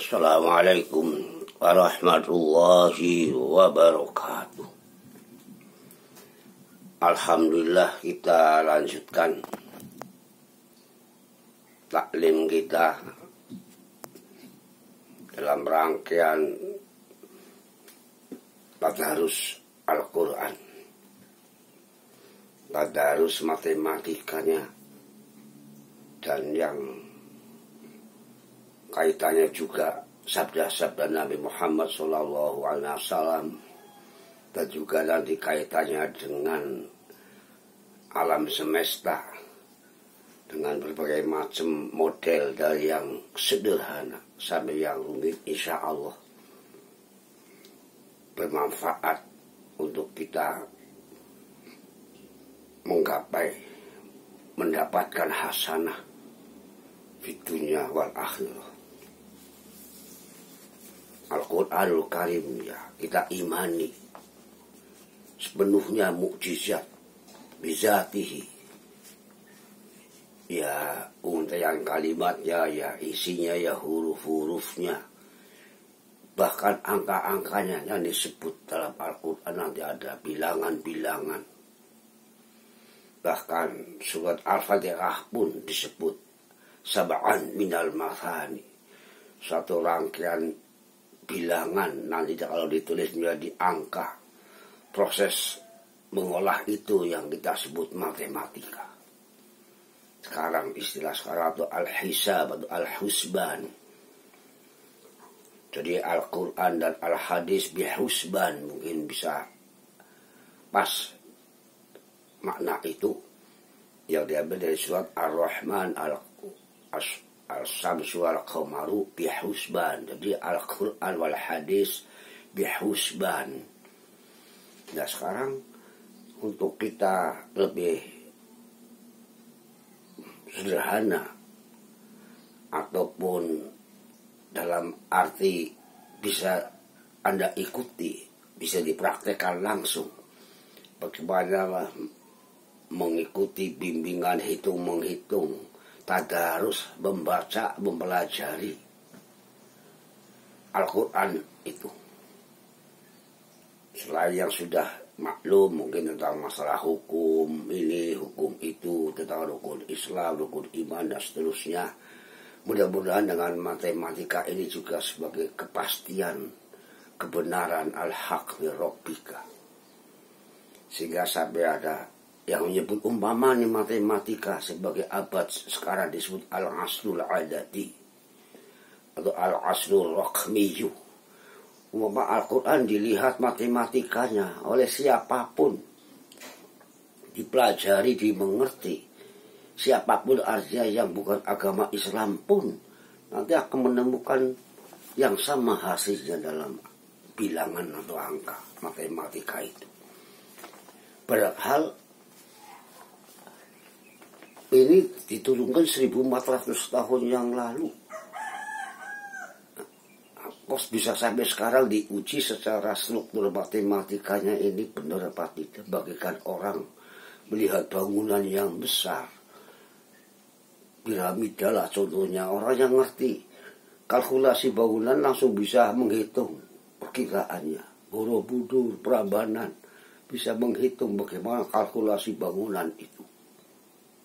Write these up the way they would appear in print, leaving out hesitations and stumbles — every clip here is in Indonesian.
Assalamualaikum warahmatullahi wabarakatuh. Alhamdulillah, kita lanjutkan taklim kita dalam rangkaian tadarus Al-Quran, tadarus matematikanya, dan yang kaitannya juga sabda-sabda Nabi Muhammad SAW, dan juga nanti kaitannya dengan alam semesta dengan berbagai macam model, dari yang sederhana sampai yang rumit. Insya Allah bermanfaat untuk kita mendapatkan hasanah di dunia wal akhirah. Al-Quranul Karim, ya, kita imani sepenuhnya mukjizat bizatihi, ya untaian kalimatnya, ya isinya, ya huruf-hurufnya, bahkan angka-angkanya yang disebut dalam Al-Quran nanti ada bilangan-bilangan. Bahkan surat Al-Fatihah pun disebut sab'an minal mathani, satu rangkaian bilangan. Nanti kalau ditulis menjadi angka, proses mengolah itu yang kita sebut matematika. Sekarang istilah sekarang itu al-hisab atau al-husban. Jadi Al-Quran dan Al-Hadis bihusban, mungkin bisa pas makna itu yang diambil dari surat Ar-Rahman, Al-Samsu wal-Qamaru bihusban. Jadi Al-Quran wal-Hadis bihusban. Nah, sekarang untuk kita lebih sederhana, ataupun dalam arti bisa Anda ikuti, bisa dipraktekkan langsung, bagaimana mengikuti bimbingan hitung-menghitung, tadarus, membaca, mempelajari Al-Quran itu. Selain yang sudah maklum mungkin tentang masalah hukum ini, hukum itu, tentang rukun Islam, rukun iman, dan seterusnya, mudah-mudahan dengan matematika ini juga sebagai kepastian kebenaran al-haq min rabbika, sehingga sampai ada yang menyebut umpamanya matematika sebagai abad sekarang disebut al-asrul adadi atau al-asrul raqmiyu. Umpama Al-Quran dilihat matematikanya oleh siapapun, dipelajari, dimengerti, siapapun artinya yang bukan agama Islam pun nanti akan menemukan yang sama hasilnya dalam bilangan atau angka matematika itu. Padahal ini diturunkan 1400 tahun yang lalu. Kok bisa sampai sekarang diuji secara struktur matematikanya ini benar apa tidak? Bagikan orang melihat bangunan yang besar, piramida lah contohnya, orang yang ngerti kalkulasi bangunan langsung bisa menghitung perkiraannya. Borobudur, Prambanan bisa menghitung bagaimana kalkulasi bangunan itu,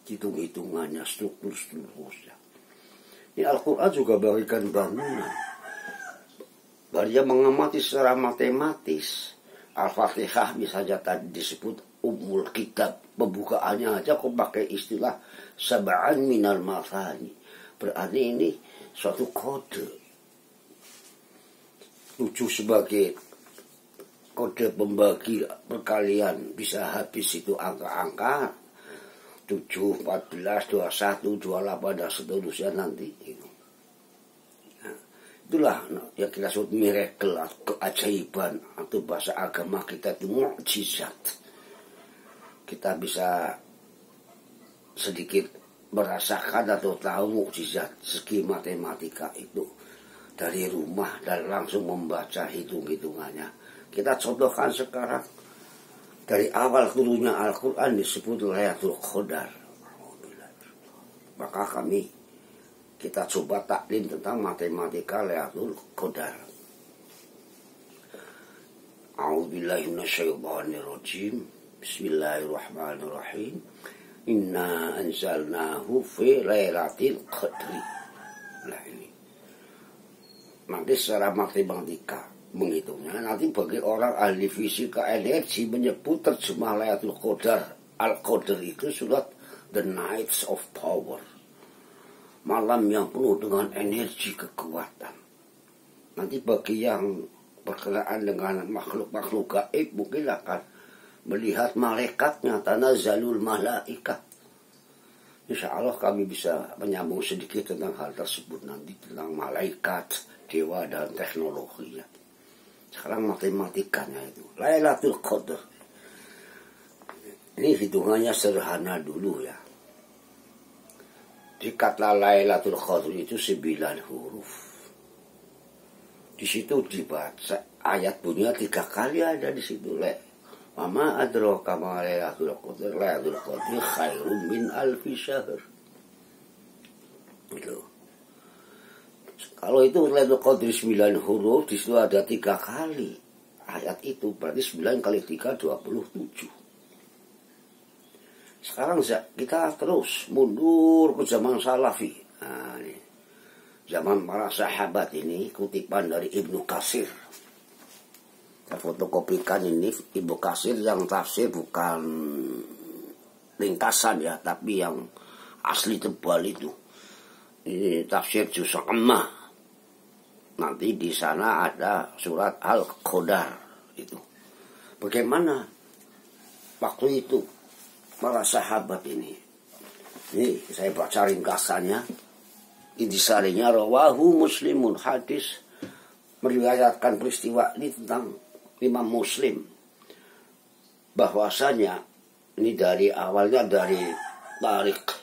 hitung-hitungannya, struktur-strukturnya. Ini Al-Quran juga bagikan bangunan. Dia mengamati secara matematis. Al-Fatihah misalnya tadi disebut Ummul Kitab, pembukaannya aja kok pakai istilah sab'an minal mathani. Berarti ini suatu kode. 7 sebagai kode pembagi perkalian, bisa habis itu angka-angka 7, 14, 21, 28 dan seterusnya nanti. Itulah yang kita sebut miracle atau keajaiban, atau bahasa agama kita itu mukjizat. Kita bisa sedikit merasakan atau tahu mukjizat segi matematika itu dari rumah dan langsung membaca hitung-hitungannya. Kita contohkan sekarang dari awal turunnya Al-Quran disebut Lailatul Qadar. Maka kami kita coba taklim tentang matematika Lailatul Qadar. A'udzubillahi minasyaitonirrajim. Bismillahirrahmanirrahim. Inna anzalnahu fi Lailatul Qadri. Nah ini. Nanti secara matematika menghitungnya, nanti bagi orang ahli fisika energi menyebut terjemah Lailatul Qadar. Al-Qadar itu surat The Nights of Power. Malam yang penuh dengan energi kekuatan. Nanti bagi yang berkenaan dengan makhluk-makhluk gaib mungkin akan melihat malaikatnya, tanazzalul malaika. Insya Allah kami bisa menyambung sedikit tentang hal tersebut nanti, tentang malaikat, dewa dan teknologinya. Sekarang matematikanya itu Lailatul Qadar. Ini hitungannya sederhana dulu ya. Di kata Lailatul Qadar itu 9 huruf. Di situ dibaca ayat bunyinya 3 kali ada di situ. Mama adraka ma Lailatul Qadar. Lailatul Qadar khairun min alfi syahr. Gitu. Kalau itu Lailatul Qadar 9 huruf, di situ ada 3 kali ayat itu, berarti 9 kali 3 27. Sekarang kita terus mundur ke zaman Salafi. Nah, ini. Zaman para sahabat ini, kutipan dari Ibnu Katsir. Saya fotokopikan ini Ibnu Katsir yang tafsir bukan ringkasan ya, tapi yang asli tebal itu. Ini tafsir Juz' Ammah. Nanti di sana ada surat Al-Qadar itu. Bagaimana waktu itu para sahabat ini? Ini saya baca ringkasannya. Intisarinya rawahu Muslimun, hadis meriwayatkan peristiwa ini tentang Imam Muslim. Bahwasanya ini dari awalnya dari tarik,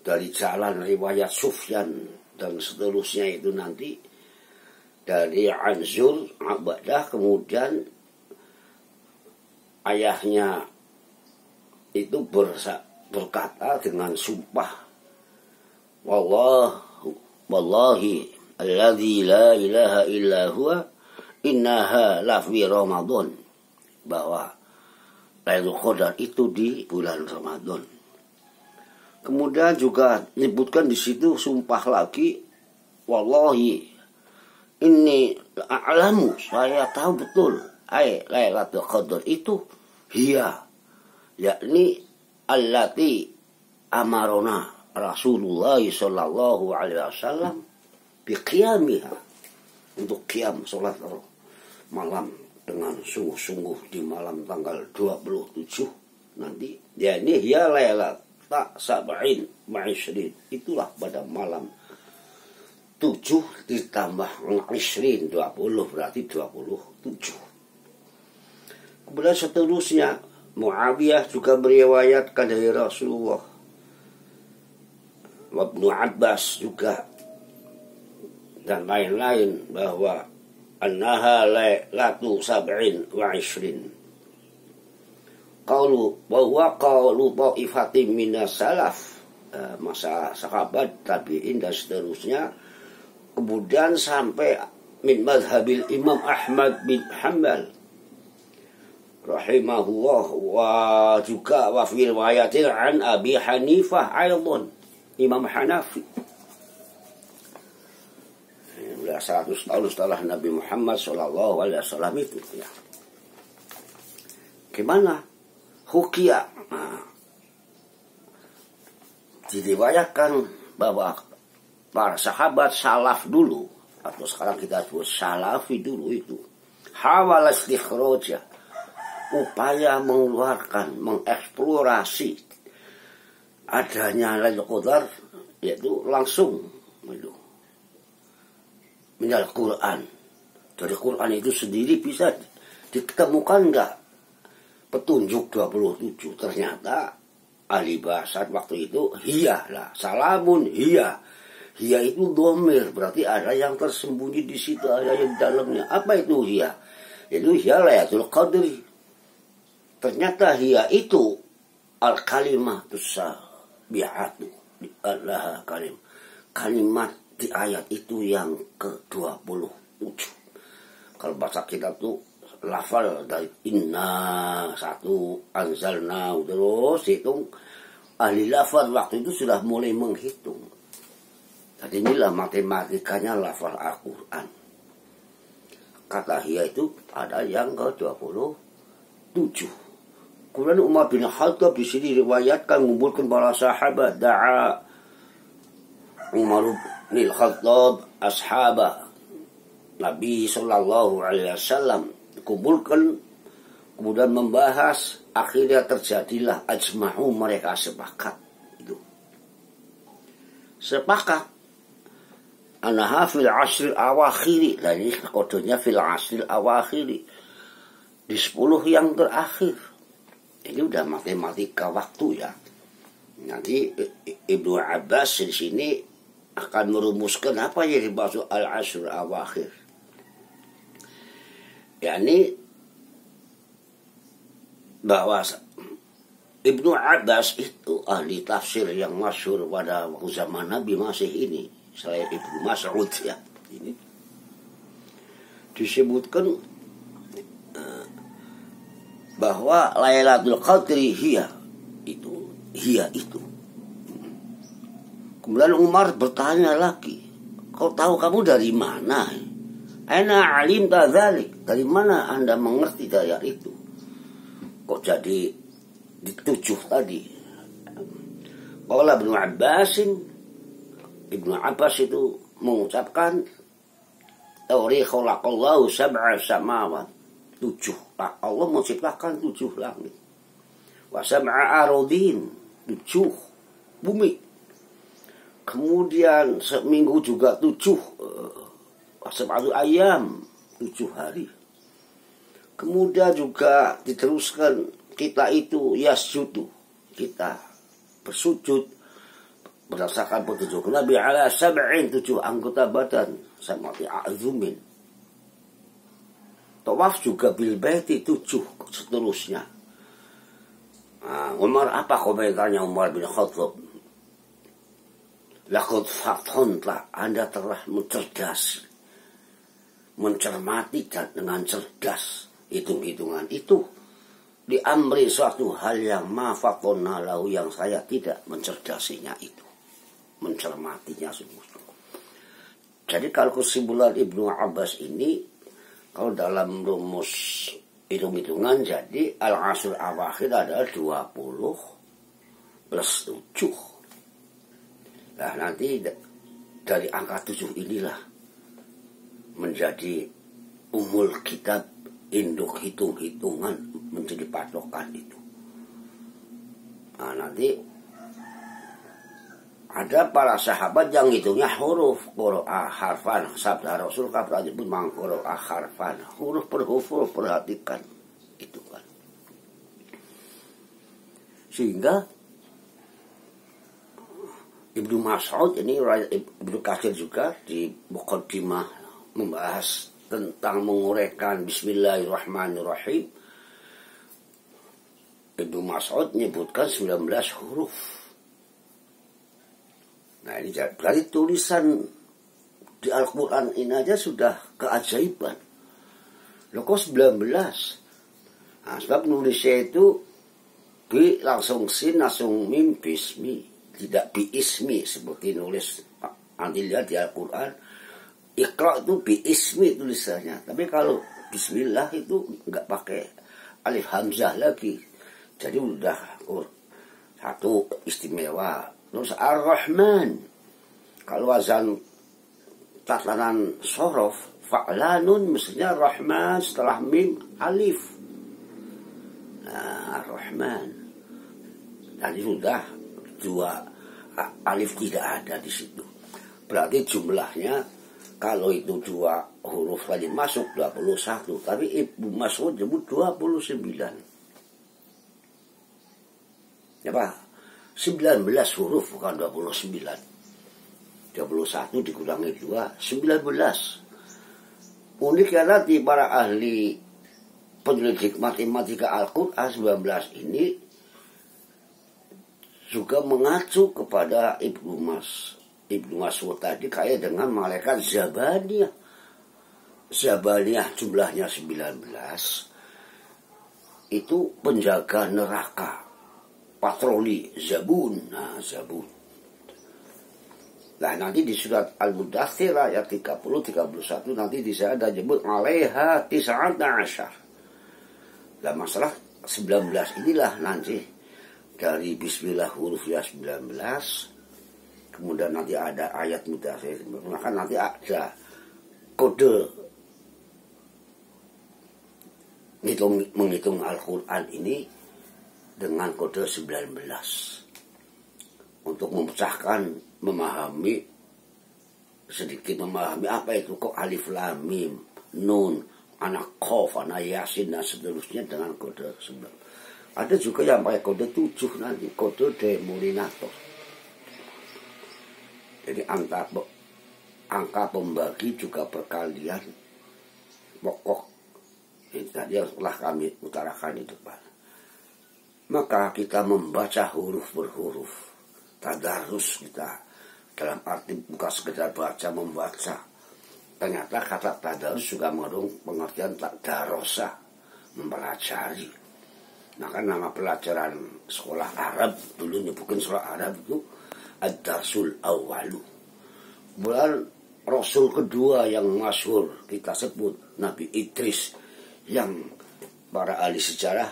dari jalan riwayat Sufyan dan seterusnya itu nanti dari Anzur Abadah, kemudian ayahnya itu berkata dengan sumpah, Wallahi alladzi la ilaha illa huwa innaha la fi Ramadan, bahwa Lailatul Qadar itu di bulan Ramadan. Kemudian juga menyebutkan di situ sumpah lagi, Wallahi ini a'lamu, saya tahu betul Lailatul Qadar itu hiya, yakni allati amarona Rasulullah sallallahu alaihi wasallam biqiyamiha, untuk qiyam salat malam dengan sungguh-sungguh di malam tanggal 27 nanti. Ya ini hiya lailat sab'in ma'ishrin, itulah pada malam 7 ditambah 20 berarti 27. Kemudian seterusnya Muawiyah juga meriwayatkan dari Rasulullah, Ibnu Abbas juga dan lain-lain, bahwa annaha lailatu sab'in wa ishrin. Bahwa qaulu ta'ifatin minas salaf, masa sahabat, tabi'in dan seterusnya. Kemudian sampai min madhabil Imam Ahmad bin Hanbal rahimahullah, wa juga wa fi riwayatin an Abi Hanifah aydan, Imam Hanafi. 100 tahun setelah Nabi Muhammad SAW itu ya. Gimana? Hukia. Nah, diriwayatkan bahwa para sahabat salaf dulu, atau sekarang kita sebut salafi dulu itu, hawal istikhroja, upaya mengeluarkan, mengeksplorasi adanya Lailatul Qadar, yaitu langsung itu minal Quran. Dari Quran itu sendiri bisa ditemukan enggak petunjuk 27. Ternyata ahli bahasa waktu itu hiya lah, salamun hiya. Hiya itu dhamir, berarti ada yang tersembunyi di situ, ada yang di dalamnya. Apa itu hiya? Itu hiya Lailatul Qadri. Ternyata hiya itu al-kalimatus sabihatu, Allah kalim, kalimat di ayat itu yang ke-27. Kalau bahasa kita tuh lafal dari inna satu, anzalna, terus hitung. Ahli lafal waktu itu sudah mulai menghitung. Jadi inilah matematikanya lafal Al-Quran. Kata hiya itu ada yang ke-27. Kemudian Umar bin Khattab di sini riwayatkan mengumpulkan para sahabat. Da'a Umar bin Khattab ashabah Nabi Sallallahu Alaihi Wasallam kumpulkan, kemudian membahas. Akhirnya terjadilah ajma'u, mereka sepakat. Itu sepakat anaha fil asril awakhiri. Dan ini kodenya fil asril awakhiri, di 10 yang terakhir. Ini udah matematika waktu ya. Nanti Ibnu Abbas di sini akan merumuskan apa yang dimaksud al-asrul awakhir. Yani bahwa Ibnu Abbas itu ahli tafsir yang masyhur pada waktu zaman Nabi masih ini, selain Ibnu Mas'ud ya. Ini disebutkan bahwa Lailatul Qadri hiya itu. Kemudian Umar bertanya lagi, kau tahu kamu dari mana? Ana alim tadzalik, dari mana Anda mengerti dari itu? Kok jadi ditujuh tadi? Qala Ibnu Abbas itu mengucapkan teori khalaqallahu sab'a samawat, 7. Allah menciptakan 7 langit. Wa sab'a aradin, 7 bumi. Kemudian seminggu juga 7 sab'atu ayam, 7 hari. Kemudian juga diteruskan kita itu yasjudu, kita bersujud berdasarkan petunjuk Nabi ala sab'in, 7 anggota badan sama a'zumin. Tawaf juga bil baiti 7 seterusnya. Umar, apa komentarnya Umar bin Khattab? Laqad fathunta, Anda telah mencermati dengan cerdas hitung-hitungan itu. Diamri suatu hal yang mafatonna lahu, yang saya tidak mencerdasinya itu, mencermatinya sungguh-sungguh. Jadi kalau kesimpulan Ibnu Abbas ini, kalau dalam rumus hitung-hitungan, jadi al-asr awakhir adalah 20 plus 7. Nah nanti dari angka 7 inilah menjadi umul kitab, induk hitung-hitungan, menjadi patokan itu. Nah nanti ada para sahabat yang hitungnya huruf, qira'a harfan, sabda Rasul kafir pun mangqira'a harfan, huruf per huruf, perhatikan itu kan. Sehingga Ibnu Mas'ud ini, Ibnu Katsir juga di Muqaddimah membahas tentang menguraikan Bismillahirrahmanirrahim. Ibnu Mas'ud menyebutkan 19 huruf. Nah ini berarti tulisan di Al-Quran ini aja sudah keajaiban. Loh kok 19? Nah, sebab nulisnya itu bi langsung sin, langsung mim, bismi. Tidak bi ismi seperti nulis nanti lihat di Al-Quran. Iqra itu bi ismi tulisannya. Tapi kalau bismillah itu nggak pakai alif hamzah lagi. Jadi udah satu istimewa. Terus Ar-Rahman, kalau wazan tatanan sorof fa'lanun, mestinya Rahman setelah mim alif. Nah Ar-Rahman, tadi sudah 2 alif tidak ada di situ. Berarti jumlahnya kalau itu 2 huruf tadi masuk 21, tapi Ibnu Mas'ud nyebut 29. Ya Pak? 19 huruf bukan 29. 21 dikurangi 2, 19. Unik karena di para ahli penyelidik matematika Al-Quran 19 ini juga mengacu kepada Ibnu Mas'ud tadi kaya dengan malaikat Zabaniyah. Zabaniyah jumlahnya 19. Itu penjaga neraka. Patroli Zabun. Nah, Zabun. Nah, nanti di surat Al-Mudaththir ayat 30-31 nanti di sana ada nyebut alaiha tis'ata asyar. Nah, masalah 19 inilah nanti dari bismillah hurufnya 19. Kemudian nanti ada ayat Mudaththir. Maka nanti ada kode menghitung Al-Quran ini dengan kode 19 untuk memecahkan, sedikit memahami apa itu kok alif lam mim nun anak qaf anak yasin dan seterusnya dengan kode 19. Ada juga yang pakai kode 7 nanti, kode demolinator. Jadi angka pembagi juga perkalian pokok. Ini tadi yang telah kami utarakan di depan. Maka kita membaca huruf berhuruf, tadarus kita, dalam arti bukan sekedar baca membaca. Ternyata kata tadarus juga mengandung pengertian darosa, mempelajari. Maka nama pelajaran sekolah Arab dulu nyebutkan sekolah Arab itu Ad-Darsul Awalu. Bulan Rasul kedua yang masyhur kita sebut Nabi Idris, yang para ahli sejarah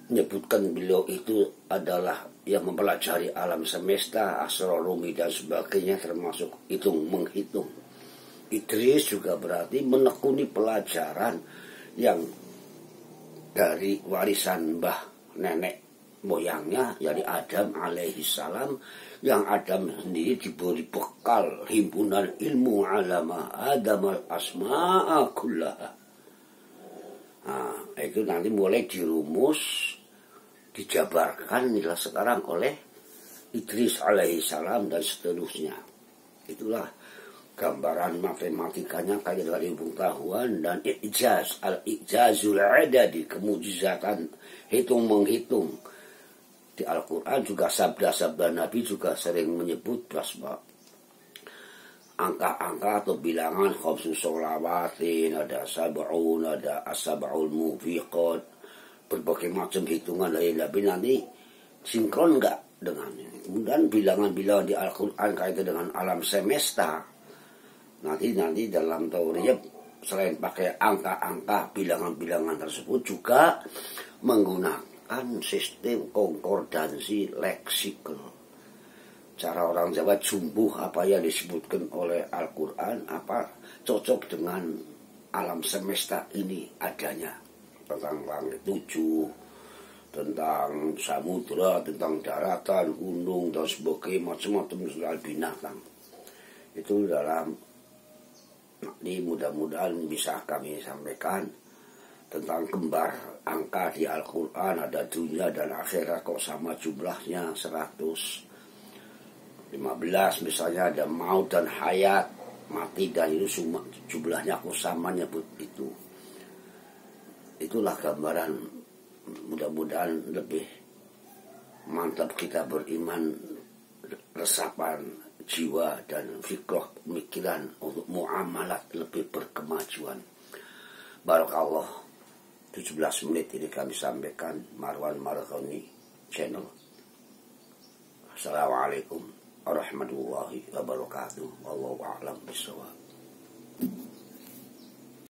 menyebutkan beliau itu adalah yang mempelajari alam semesta, astronomi dan sebagainya, termasuk menghitung. Idris juga berarti menekuni pelajaran yang dari warisan mbah nenek moyangnya, yakni Adam alaihi salam, yang Adam sendiri diberi bekal himpunan ilmu alama Adam al-asma'a kullaha. Nah, itu nanti mulai dirumus, dijabarkan inilah sekarang oleh Idris alaihi salam dan seterusnya. Itulah gambaran matematikanya kaya dengan ilmu pengetahuan dan ijaz, al-ijazul adadi, kemujizatan hitung-menghitung. Di Al-Quran juga sabda-sabda Nabi juga sering menyebut bahwa angka-angka atau bilangan khamsu sholawatin, ada sab'un, ada as-sab'ul mubiqat, berbagai macam hitungan lain. Tapi nanti sinkron enggak dengan ini. Kemudian bilangan-bilangan di Al-Quran kaitan dengan alam semesta. Nanti dalam tauriyah selain pakai angka-angka bilangan-bilangan tersebut juga menggunakan sistem konkordansi leksikal. Cara orang Jawa jumbuh apa yang disebutkan oleh Al-Quran, apa cocok dengan alam semesta ini adanya. Tentang langit 7, tentang samudra, tentang daratan, gunung, dan sebagainya, macam-macam soal binatang. Itu dalam ini mudah-mudahan bisa kami sampaikan tentang kembar angka di Al-Quran, ada dunia dan akhirat kok sama jumlahnya 115 misalnya, ada maut dan hayat, mati dan itu semua jumlahnya kok sama nyebut itu. Itulah gambaran, mudah-mudahan lebih mantap kita beriman, resapan jiwa dan fikrah pemikiran untuk muamalat lebih berkemajuan. Barakallah. 17 menit ini kami sampaikan Marwan Marghani channel. Assalamualaikum warahmatullahi wabarakatuh. Wallahu a'lam bishawab.